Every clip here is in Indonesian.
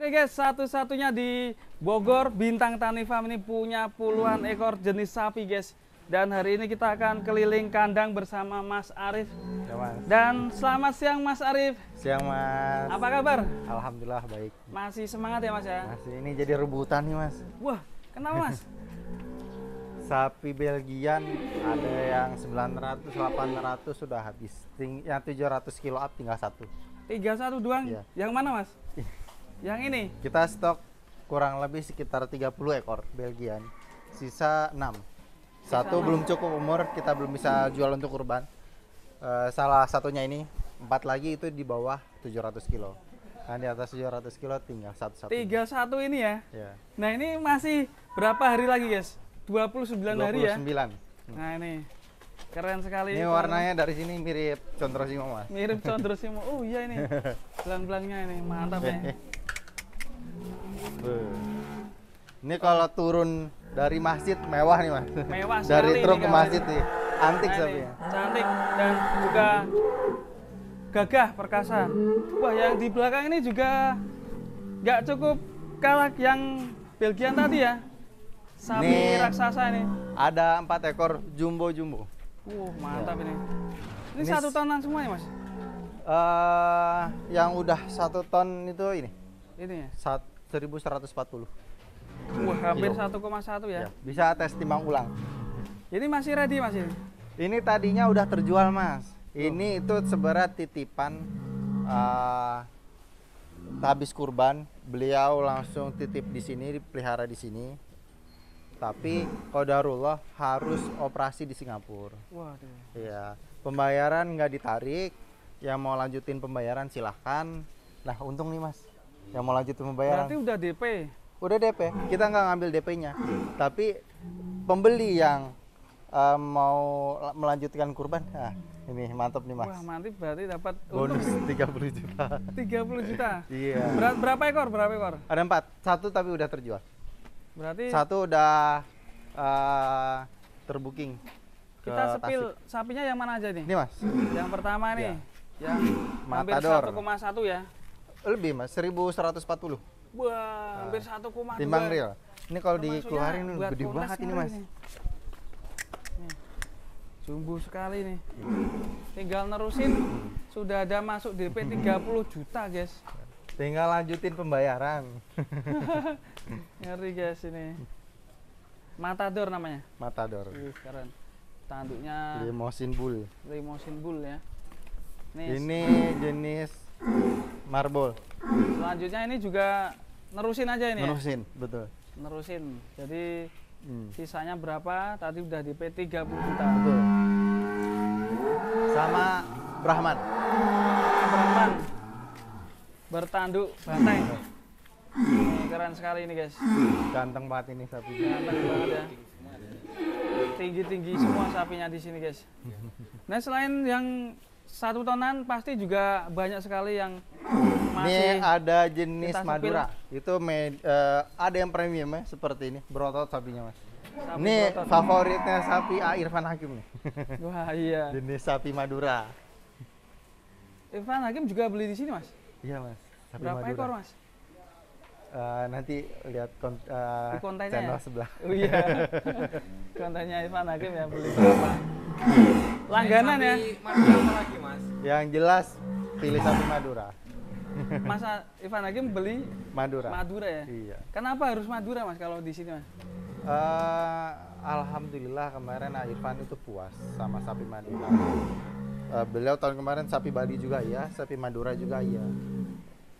Oke guys, satu-satunya di Bogor, Bintang Tani Farm ini punya puluhan ekor jenis sapi guys. Dan hari ini kita akan keliling kandang bersama Mas Arif. Ya, Mas. Dan selamat siang Mas Arif. Siang, Mas. Apa kabar? Alhamdulillah baik. Masih semangat ya Mas ya? Masih ini jadi rebutan nih, Mas. Wah, kenapa Mas? Sapi Belgian ada yang 900, 800 sudah habis. Yang 700 kilo up tinggal satu. 31 doang? Iya. Yang mana Mas? Yang ini? Kita stok kurang lebih sekitar 30 ekor Belgian. Sisa 6. Satu belum cukup umur, kita belum bisa jual untuk kurban. Salah satunya ini, 4 lagi itu di bawah 700 kilo. Nah, di atas 700 kilo tinggal satu-satu. 31 ini ya? Ya. Nah ini masih berapa hari lagi guys? 29 hari ya? 29. Nah ini keren sekali. Ini warnanya dari sini mirip Condrosimo, Mas. Mirip Condrosimo. Oh iya ini belang-belangnya ini mantap ya. Ini kalau turun dari masjid mewah nih, Mas. Mewah sekali. Dari truk ini ke kalau masjid nih. Antik ini sapinya. cantik dan juga gagah perkasa. Wah yang di belakang ini juga nggak cukup kalah yang Belgian tadi ya. Sapi Ini raksasa ini. Ada 4 ekor jumbo-jumbo. Mantap Ya. Ini Ini 1 tonan semuanya Mas? Yang udah 1 ton itu ini Ini ya? 1140. Wah hampir Kilo. 1,1 ya. Ya, bisa tes timbang ulang. Ini masih ready Mas ini? Ini tadinya udah terjual, Mas. Ini itu sebenarnya titipan habis kurban, beliau langsung titip di sini, dipelihara di sini. Tapi qadarullah harus operasi di Singapura. Waduh. Iya, pembayaran nggak ditarik. Yang mau lanjutin pembayaran silahkan. Nah, untung nih, Mas. Yang mau lanjutin pembayaran. Berarti udah DP? Udah DP. Kita nggak ngambil DP-nya. Tapi pembeli yang mau melanjutkan kurban, nah, ini mantap nih, Mas. Wah mantap, berarti dapat Bonus untung 30 juta. 30 juta. Iya. Berapa ekor? Berapa ekor? Ada 4. 1 tapi udah terjual. Berarti 1 udah terbooking. ke kita sepil Tasik. sapinya yang mana aja nih? Ini, Mas. Yang pertama nih, yang hampir Matador. 1,1 ya. Lebih, Mas. 1140. Wah, hampir 1,2. Timbang real. Ini kalau Termasuknya dikeluarin buat gede Polres banget ini, kemarin Mas. nih. Nih, Jumbo sekali nih. Tinggal nerusin sudah ada masuk DP 30 juta, guys. Tinggal lanjutin pembayaran. Ngeri guys ini. Matador namanya. Matador. Keren. Tanduknya Limousine Bull. Limousine Bull ya. Ini jenis Marble. Selanjutnya ini juga nerusin aja ini Nerusin, betul. ya? Nerusin. Jadi Hmm. sisanya berapa? Tadi udah DP 30 juta. Betul. Sama Brahman. Brahman. Bertanduk banteng. Ini keren sekali ini guys. Ganteng banget ini sapi. Ganteng banget ya. Tinggi-tinggi semua sapinya di sini guys. Nah selain yang 1 tonan pasti juga banyak sekali yang masih Ini ada jenis kita sepil. Madura. Itu ada yang premium ya, seperti ini. Berotot sapinya, Mas. sapi Ini berotot. favoritnya sapi Irfan Hakim nih. Wah iya. Jenis sapi Madura. Irfan Hakim juga beli di sini mas. Iya, Mas. Sapi Berapa Madura. ekor mas? Nanti lihat Di kontennya channel ya? sebelah. Oh iya. Kontennya Irfan Hakim ya beli berapa? Langganan ya. Madura apa lagi, Mas? Yang jelas pilih sapi Madura. Masa Irfan Hakim beli Madura. Madura ya? Iya. Kenapa harus Madura mas kalau di sini mas? Alhamdulillah kemarin Irfan itu puas sama sapi Madura. Beliau tahun kemarin sapi Bali juga iya, sapi Madura juga iya.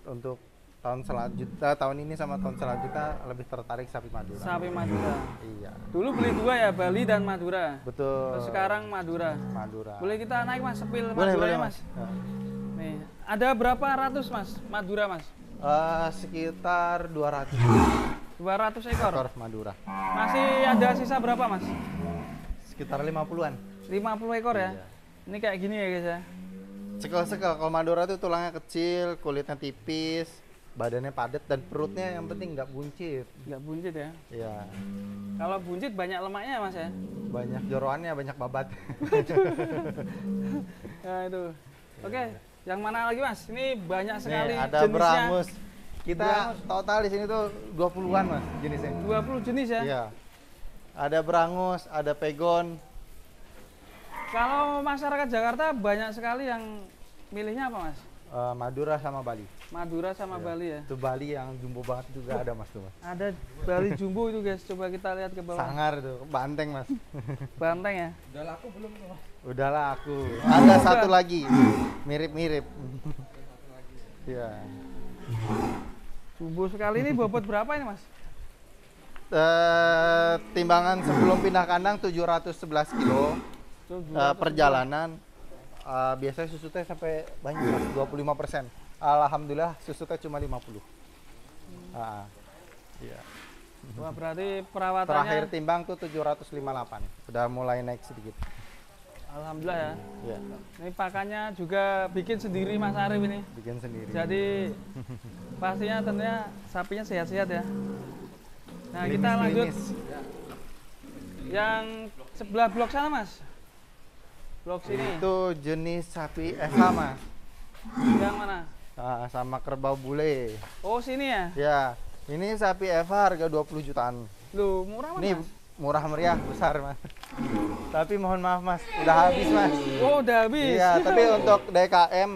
Untuk tahun selanjutnya, tahun ini sama tahun selanjutnya lebih tertarik sapi Madura. Sapi Madura. Iya. Dulu beli 2 ya, Bali dan Madura. Betul. Terus sekarang Madura. Madura. Boleh kita naik mas, sepil Boleh, Maduranya boleh, mas? Ya. Nih, ada berapa ratus mas Madura mas? Sekitar 200 200 ekor. ekor Madura. Masih ada sisa berapa mas? Sekitar 50-an. 50 ekor ya? Iya. Ini kayak gini ya guys ya? Sekel-sekel. Kalau Madura itu tulangnya kecil, kulitnya tipis, badannya padat dan perutnya yang penting nggak buncit. Nggak buncit ya? Iya. Kalau buncit banyak lemaknya ya mas ya? Banyak joroannya, banyak babat. Ya itu. Oke, yang mana lagi mas? Ini banyak sekali Nih, ada jenisnya. Brahmus. Kita total di sini tuh 20-an Mas jenisnya. 20 jenis ya? Iya. Ada Brangus, ada Pegon. Kalau masyarakat Jakarta banyak sekali yang milihnya apa Mas? Madura sama Bali. Madura sama Iya. Bali ya? Itu Bali yang jumbo banget juga ada Mas tuh Mas. Ada Bali jumbo itu guys, coba kita lihat ke bawah. Sangar tuh, banteng Mas. Banteng ya? Udah laku. Ada satu lagi, mirip-mirip. Iya. Jumbo sekali ini bobot berapa ini Mas? Timbangan sebelum pindah kandang 711 kilo. Perjalanan biasanya susutnya sampai banyak Mas, 25%. Alhamdulillah susutnya cuma 50. Iya. Wah, berarti perawatannya Terakhir timbang tuh 758. Udah mulai naik sedikit. alhamdulillah ya. Iya. Ini pakannya juga bikin sendiri Mas Arif ini. Bikin sendiri. Jadi pastinya tentunya sapinya sehat-sehat ya. Nah, kita Klimis, lanjut klimis. yang sebelah blok sana Mas. Blok sini. Itu jenis sapi FH Mas. Yang mana? Sama kerbau bule. Oh, sini ya. Ya, ini sapi FH harga 20 jutaan. Loh, murah Ini Mas? murah meriah, besar Mas. Tapi mohon maaf Mas, udah habis Mas. Oh, udah habis. Iya, tapi untuk DKM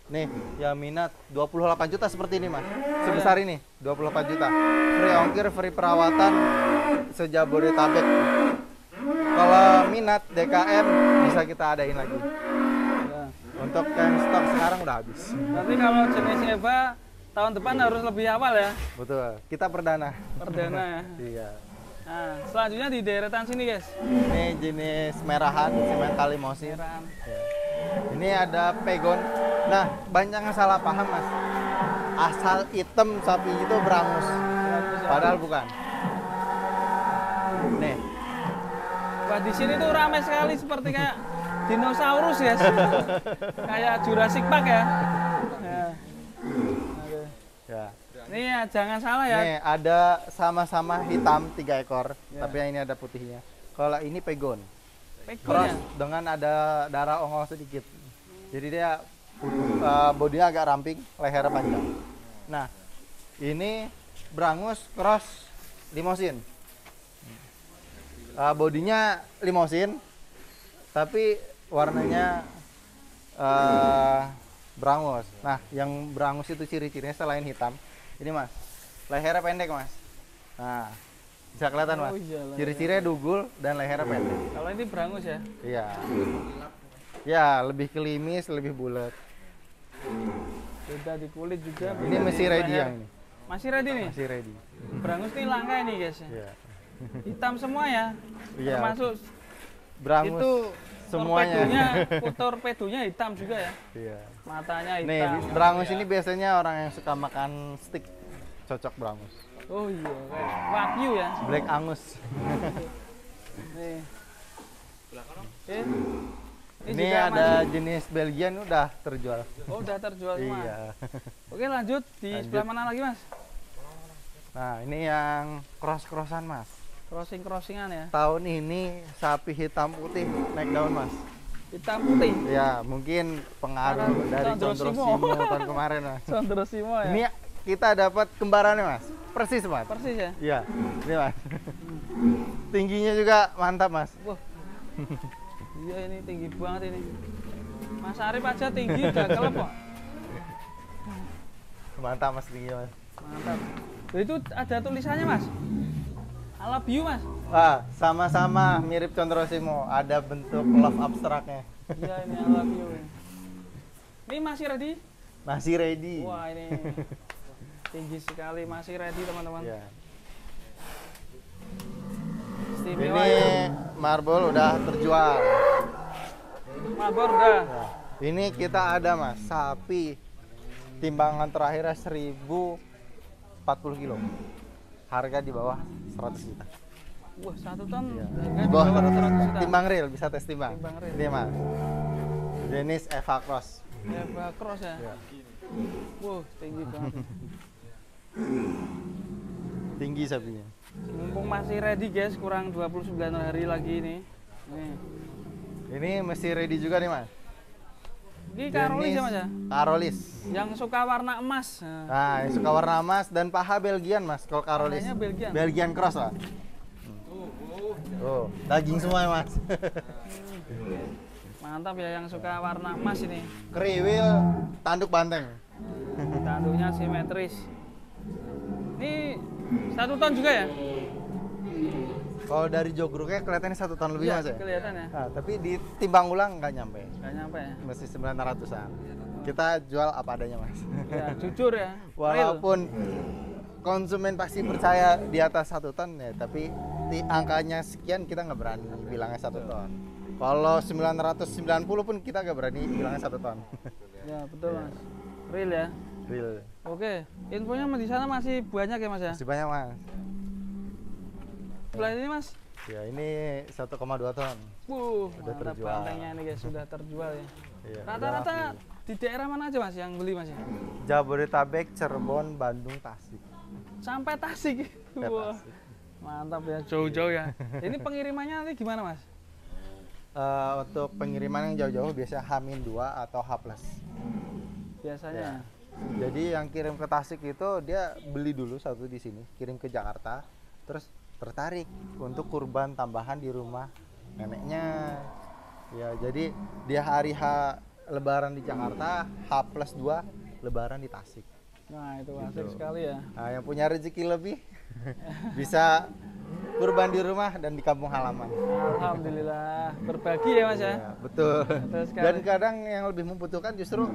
nih, yang minat 28 juta seperti ini Mas. Sebesar ini, 28 juta. Free ongkir, free perawatan sejabodetabek. Kalau minat DKM bisa kita adain lagi. Ya. Untuk yang stok sekarang udah habis. Nanti kalau jenis Eva tahun depan harus lebih awal ya. Betul, kita perdana. Perdana ya. Iya. Nah, selanjutnya di deretan sini guys. Ini jenis merahan, simental limosin. Deretan. Ini ada Pegon. Nah, banyak yang salah paham Mas. Asal hitam sapi itu Brangus. Padahal bukan. Nih, Wah, di sini tuh ramai sekali seperti kayak dinosaurus guys. Kayak Jurassic Park ya. Ya. Oke. ya. Ini ya jangan salah ya. Nih, ada sama-sama hitam 3 ekor, Ya. tapi yang ini ada putihnya. Kalau ini Pegon. Pegon Cross ya. dengan ada darah ongol sedikit. Jadi dia bodinya agak ramping, leher panjang. Nah, ini Brangus cross limosin. Bodinya limosin, tapi warnanya Brangus. Nah, yang Brangus itu ciri-cirinya selain hitam, ini Mas, lehernya pendek Mas. Nah, bisa kelihatan Mas. Oh, iya, lehernya. Ciri-cirinya dugul dan lehernya pendek. Kalau ini Brangus ya. Iya. Ya, lebih klimis, lebih bulat. Beda di kulit juga. Ini beda masih di ready leher. yang ini. Masih ready nih. Masih ready. Brangus ini langka ini guys ya. Iya. Hitam semua ya. Iya. Termasuk Brangus itu semuanya. torpedonya hitam juga ya. Iya. Matanya hitam. Nih, Brangus ini biasanya orang yang suka makan steak cocok Brangus. Oh iya, kayak wagyu ya. Black Angus. Nih. Eh, Ini juga ada masih- jenis Belgian udah terjual. Oh, udah terjual semua. Iya. Oke, lanjut di Lanjut. sebelah mana lagi, Mas? Nah, ini yang cross-crossan, Mas. Crossing-crossingan ya. Tahun ini sapi hitam putih naik daun, Mas. Hitam putih. Ya, mungkin pengaruh Karena dari Condrosimo. Condrosimo tahun kemarin, Mas. Sondrosimo ya. Ini kita dapat kembarannya, Mas. Persis, Mas. persis ya. Iya, ini, Mas. Tingginya juga mantap, Mas. Wah. Iya, ini tinggi banget ini. Mas Arif aja tinggi udah kelep kok. Mantap, Mas, tingginya, Mas. Mantap. Loh, itu ada tulisannya, Mas. I love you, Mas. Wah, sama-sama mirip Condrosimo. Ada bentuk love abstraknya. Iya, ini I love you. Ini masih ready? Masih ready. Wah, ini tinggi sekali, masih ready, teman-teman. Iya. Istimewa Ini ya. marble udah terjual. Mabor udah. Nah, ini kita ada, Mas, sapi timbangan terakhirnya 1040 kilo. Harga di bawah 100 juta. Wah, 1 ton. Iya. Harga Di di bawah bawah 100 juta. timbang real, bisa tes timbang. Timbang real. Ini, Mas. Jenis Eva Cross. Eva Cross ya. Iya. Wah, tinggi banget. Tinggi sapinya. Mumpung masih ready, guys, kurang 29 hari lagi ini. Nih. Ini masih ready juga nih, Mas. Ini Karolis ya Mas ya? Karolis. Yang suka warna emas. Nah, yang suka warna emas dan paha Belgian Mas. Kalau Karolis. Pahanya Belgian. Belgian cross lah. Oh, daging semua ya, Mas. Mantap ya yang suka warna emas ini. Kriwil, tanduk banteng. Tanduknya simetris. Ini 1 ton juga ya? Kalau dari jogruknya kelihatannya 1 ton lebih Iya, Mas ya. kelihatan ya. Nah, tapi ditimbang ulang nggak nyampe. Nggak nyampe ya? Mesti 900-an. Kita jual apa adanya Mas. Ya, jujur ya. Walaupun konsumen pasti percaya di atas 1 ton ya, tapi angkanya sekian kita nggak berani bilangnya 1 ton. Kalau 990 pun kita nggak berani bilangnya 1 ton. Ya, betul Mas. Real ya. Real. Oke, infonya di sana masih banyak ya Mas ya? Masih banyak Mas. Sebelah ini Mas? Ya ini 1,2 ton. Udah mantap terjual. bantengnya ini guys, sudah terjual ya. Iya, Rata-rata di daerah mana aja Mas yang beli Mas ya? Jabodetabek, Cirebon, Bandung, Tasik. Sampai Tasik. Sampai Wah, Tasik. mantap ya, jauh-jauh ya. Ini pengirimannya nanti gimana Mas? Untuk pengiriman yang jauh-jauh biasanya H-2 atau H+. Biasanya. Jadi yang kirim ke Tasik itu dia beli dulu satu di sini, kirim ke Jakarta, terus tertarik untuk kurban tambahan di rumah neneknya. Ya, jadi dia hari H Lebaran di Jakarta, H+2 Lebaran di Tasik. Nah, itu asik sekali ya. Nah, yang punya rezeki lebih bisa kurban di rumah dan di kampung halaman. Alhamdulillah, berbagi ya Mas ya. Ya, betul. Betul sekali. Dan kadang yang lebih membutuhkan justru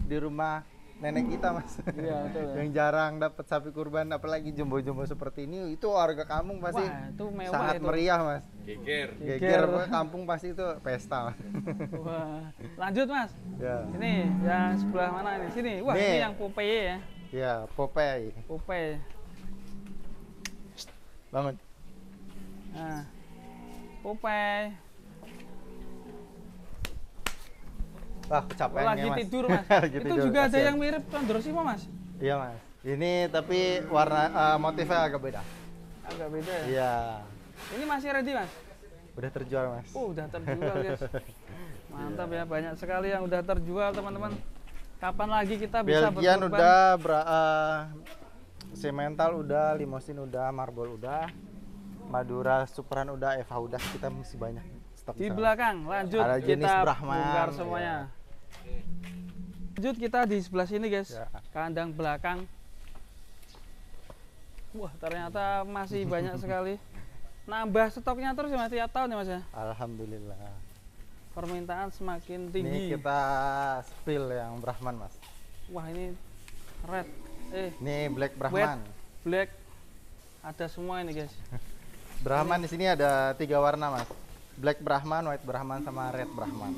di rumah nenek kita Mas. Iya, betul ya. Yang jarang dapat sapi kurban, apalagi jumbo-jumbo seperti ini, itu warga kampung pasti Wah, itu mewah sangat itu. meriah Mas. Geger. Geger, pokoknya kampung pasti itu pesta Mas. Wah, lanjut Mas. Ya. Ini yang sebelah mana ini? Sini. Wah, Nih. ini yang Popeye ya. Ya, Popeye. Popeye. Bangun. Nah, Popeye. Wah, kecapean Lagi ya, Mas. tidur Mas. Lagi Itu tidur, juga ada kasihan. yang mirip Condrosimo Mas. Iya Mas. Ini tapi warna motifnya agak beda. Agak beda ya. Iya. Ini masih ready Mas. Udah terjual Mas. Udah terjual guys. Mantap ya, banyak sekali yang udah terjual teman-teman. Kapan lagi kita bisa Belgian berkorban? udah, Semental udah, Limosin udah, Marble udah, Madura Superan udah, Eva udah, kita masih banyak stok Di sana. belakang, lanjut Ada jenis kita Brahman, bongkar semuanya. Lanjut kita di sebelah sini guys, Ya. kandang belakang. Wah, ternyata masih banyak sekali. Nambah stoknya terus ya Mas, tiap tahun ya Mas ya. Alhamdulillah. Permintaan semakin Ini tinggi. kita spill yang Brahman Mas. Wah, ini red. Ini Black Brahman. Black. Ada semua ini guys. Brahman di sini ada 3 warna Mas. Black Brahman, White Brahman, sama Red Brahman.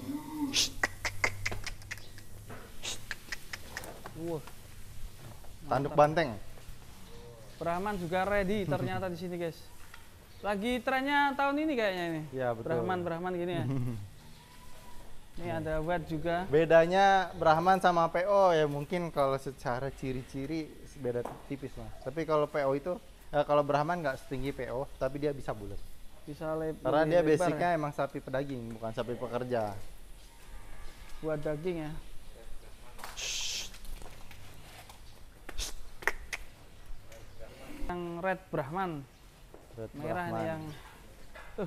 Wah, Tanduk mantap. banteng. Brahman juga ready ternyata di sini guys. Lagi trennya tahun ini kayaknya ini. Iya betul. Brahman gini ya. Ini ada white juga. Bedanya Brahman sama PO ya mungkin kalau secara ciri-ciri beda tipis Mas. Tapi kalau PO itu kalau Brahman nggak setinggi PO, tapi dia bisa bulat. Bisa Karena lebih dia lebar basicnya ya. emang sapi pedaging, bukan sapi pekerja. Buat daging ya. Yang red Brahman, Red merah Brahman. ini yang ya.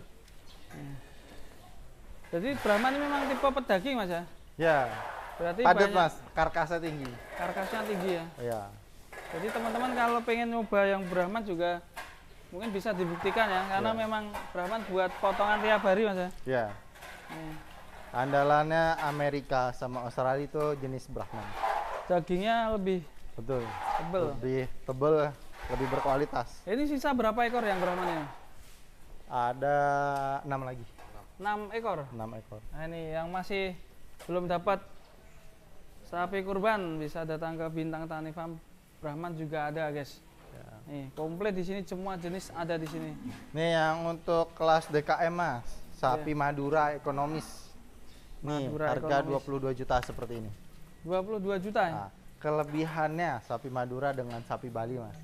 Jadi Brahman ini memang tipe pedaging Mas ya. Ya, Berarti padat banyak Mas, karkasnya tinggi. karkasnya tinggi ya. Ya, Jadi teman-teman kalau pengen nyoba yang Brahman juga mungkin bisa dibuktikan ya, karena Ya. memang Brahman buat potongan tiap hari Mas ya. ya. Nih, Andalannya Amerika sama Australia itu jenis Brahman. dagingnya lebih Betul. tebel. Lebih tebel, lebih berkualitas. Ini sisa berapa ekor yang Brahman ini? Ada 6 lagi, 6 ekor. 6 ekor. Nah ini yang masih belum dapat sapi kurban bisa datang ke Bintang Tani Farm. Brahman juga ada guys. Ya. Nih komplit di sini, semua jenis ada di sini. Nih yang untuk kelas DKM Mas, sapi Madura ekonomis. Nih Madura harga ekonomis. 22 juta seperti ini. 22 juta ya? Nah, kelebihannya sapi Madura dengan sapi Bali Mas,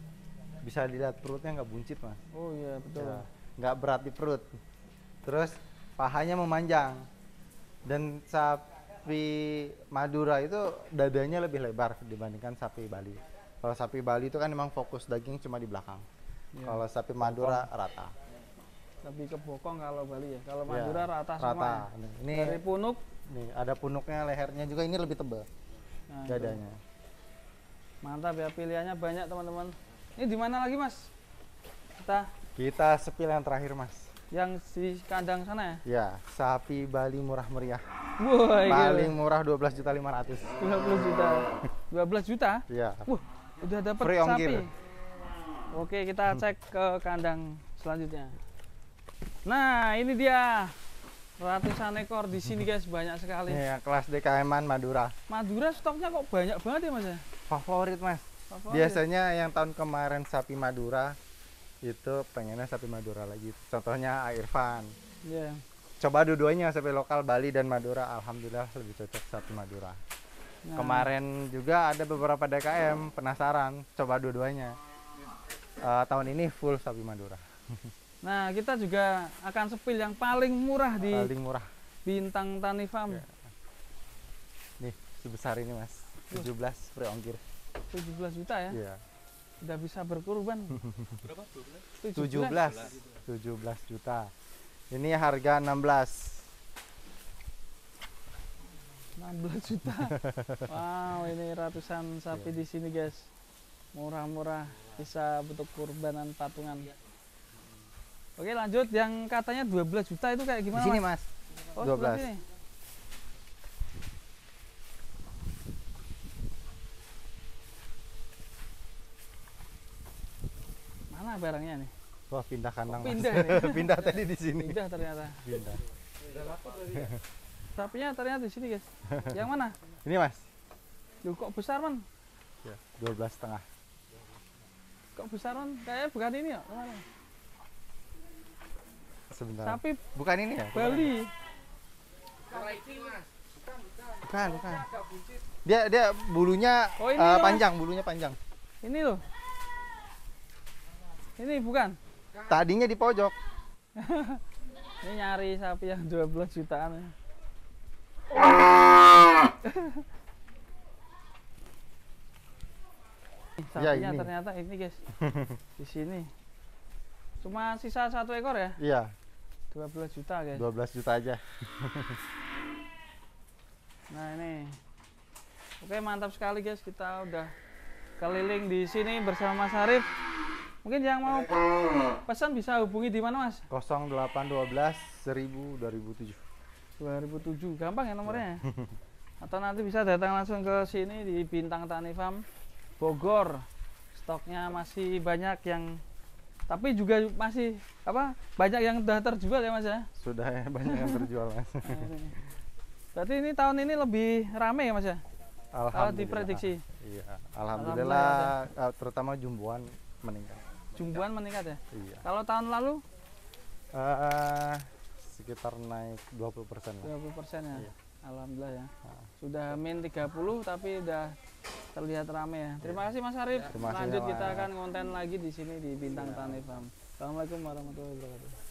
bisa dilihat perutnya nggak buncit Mas. Oh iya betul. Ya, nggak berat di perut. Terus pahanya memanjang dan sapi Madura itu dadanya lebih lebar dibandingkan sapi Bali. Kalau sapi Bali itu kan memang fokus daging cuma di belakang. Iya. Kalau sapi Madura rata. Lebih ke bokong kalau Bali ya. Kalau Ya, Madura rata semua. rata. Ya. Ini Dari punuk. nih ada punuknya, lehernya juga ini lebih tebal Nah, itu. dadanya. Mantap ya, pilihannya banyak teman-teman. Ini di mana lagi mas? Kita sepil yang terakhir mas. Yang di kandang sana ya? Ya, sapi Bali murah meriah. Wah, Paling murah 12.500.000. 20 juta. 12 juta? Iya. Wah, udah dapat Free sapi. ongkir. Oke, kita cek ke kandang selanjutnya. Nah, ini dia. Ratusan ekor di sini guys, banyak sekali. Ini yang kelas DKM-an Madura. Madura stoknya kok banyak banget ya mas ya? Favorit mas. Favorit. Biasanya yang tahun kemarin sapi Madura itu pengennya sapi Madura lagi. Contohnya Irfan. Iya. Coba dua-duanya sapi lokal Bali dan Madura, alhamdulillah lebih cocok sapi Madura. Nah, Kemarin juga ada beberapa DKM penasaran, coba dua-duanya. Tahun ini full sapi Madura. nah, kita juga akan sepil yang paling murah di Paling murah. Bintang Tani Farm. Ya. Nih, sebesar ini mas, 17 free ongkir. 17 juta ya. Iya. Udah bisa berkurban. Berapa? 17 juta. Ini harga 16. 16 juta. Wow, ini ratusan sapi di sini guys. Murah-murah, bisa bentuk kurbanan patungan. Oke, lanjut yang katanya 12 juta itu kayak Di gimana? sini Mas? mas, Oh, 12. sebelah sini. Mana barangnya nih? Wah pindah kandang Oh, mas. pindah ini. Pindah tadi di sini. Pindah ternyata. Pindah. Sapinya ternyata di sini guys. Yang mana? Ini mas, Loh, kok besar man? ya, 12,5. Kok besar man? Kayaknya bukan ini ya? Kemana? Sebentar. Sapi Bukan ini ya? Bali. Bukan, bukan. Dia bulunya Oh, ini loh, Mas. panjang, bulunya panjang. Ini loh. Ini bukan. Tadinya di pojok. Ini nyari sapi yang 12 jutaan. Ya. Sapinya ini. ternyata ini guys. Di sini. Cuma sisa 1 ekor ya? Iya, 12 juta guys. 12 juta aja. Nah, ini. Oke, mantap sekali guys. Kita udah keliling di sini bersama Mas Arif. Mungkin yang mau pesan bisa hubungi di mana Mas? 0812 1000 2007. 2007. Gampang ya nomornya. Atau nanti bisa datang langsung ke sini di Bintang Tani Farm Bogor. Stoknya masih banyak yang tapi juga masih banyak yang udah terjual ya Mas ya. Sudah ya, banyak yang terjual mas. Nah, ini. Berarti ini tahun ini lebih rame ya Mas ya? Kalau diprediksi. Iya, alhamdulillah, terutama jumbuan meningkat. Jumbuan meningkat ya? Iya. Kalau tahun lalu Sekitar naik 20% lah. 20% ya? Iya. Alhamdulillah ya. Sudah min 30 tapi udah terlihat rame ya. Terima kasih Mas Arif. Terima kasih, Lanjut Mas. kita akan konten lagi di sini di Bintang Tani Farm. Assalamualaikum warahmatullahi wabarakatuh.